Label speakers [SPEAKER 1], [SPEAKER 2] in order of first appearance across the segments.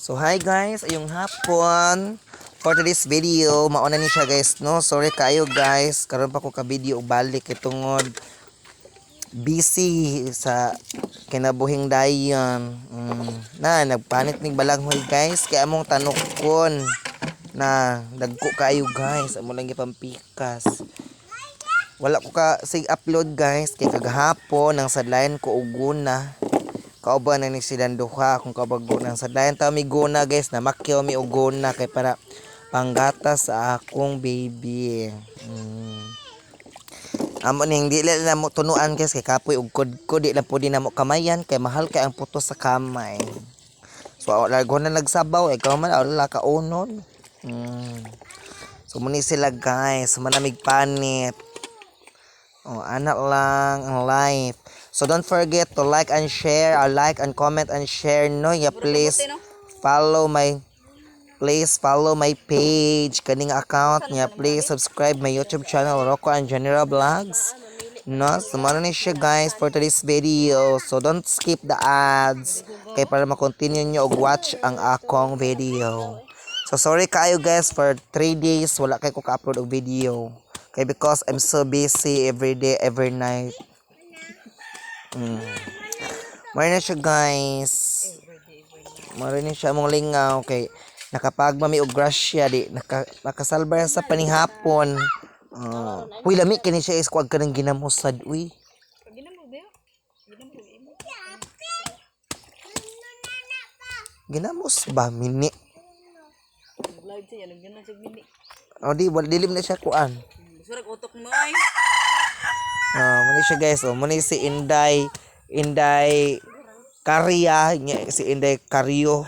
[SPEAKER 1] So hi guys, ayong hapon. For today's video, mauna ni siya guys, no? Sorry kayo guys, karon pa ko ka video balik kay tungod busy sa kinabuhing dayon. Nagpanit ning balanghoy guys, kay among tanukon na dagko kayo guys, amo lang gipampikas. Wala ko ka sig upload guys, kay kagahapon nang sadlayan ko uguna. Kauban na ni silang duha kung kabago ng sadlayan ta mi guna guys na makyaw mi uguna kay para panggata sa akong baby. Amo ning dili na mo tunuan guys kay kapoy ug kod di lang pud na mo kamayan kay mahal kay ang putos sa kamay. So lago na nagsabaw ikaw man wala ka unon. So muni sila guys, manamig panit. Oh, anak lang ang life. So don't forget to like and share, like and comment and share, no? Yeah, please follow my page, kaning account niya. Please subscribe my YouTube channel, Rocco and General Vlogs. No, so mano ni siya guys for today's video. So don't skip the ads kay para ma-continue nyo og watch ang akong video. So sorry kayo guys for 3 days wala kay ko ka-upload og video. Okay, because I'm so busy every day, every night. Mara na siya guys. Mara na siya mong lingaw. Okay, nakapagmami og grasya di. Nakasalba sa panihapon. Uy, lami kini siya is kuwag ka ng ginamusad. Uy. Ginamos ba? Mini. O di, dilim na siya kuan.
[SPEAKER 2] Surak utok mo ay.
[SPEAKER 1] Muna siya guys, muna si Inday Karya, si Inday Karyo.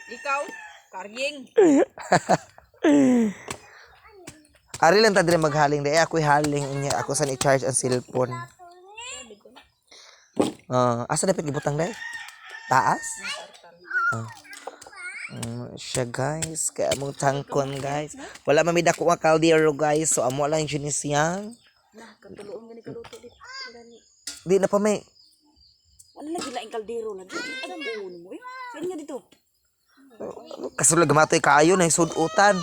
[SPEAKER 2] Ikaw, karyeng.
[SPEAKER 1] Ari lang ta dire maghaling day ako'y haling niya ako san i-charge ang cellphone. Asa dapat gibutang day? Taas? Siya guys, kaya among tangkon guys. Wala mamida ko nga kaldero guys, so amo lang yun siyang.
[SPEAKER 2] Katuluong gani kaluto dit.
[SPEAKER 1] Di na pa may.
[SPEAKER 2] Ano lagi laing kaldero lagi? Ano mo mo eh? Saan nga dito?
[SPEAKER 1] Kasulog gamatoy kaayo na sudutan.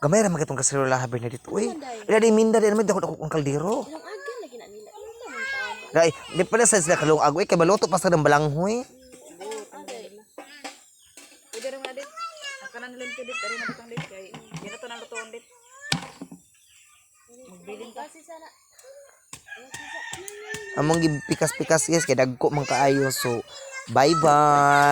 [SPEAKER 1] Gamay ra magitong kasulog haber na dito. Uy, ila di minda di naman dako ang kaldero.
[SPEAKER 2] Ang aga lagi na nila.
[SPEAKER 1] Dai, di pa na sa sila kalung agoy kay baluto pa sa ng balanghoy.
[SPEAKER 2] Pwede rin nga dit. Ang kanan nila dit. Dari na butang dit. Kaya yan na to na lutoon dit. Magbiling ka.
[SPEAKER 1] Among gipikas-pikas yes kay dagko man kaayo. So, bye-bye.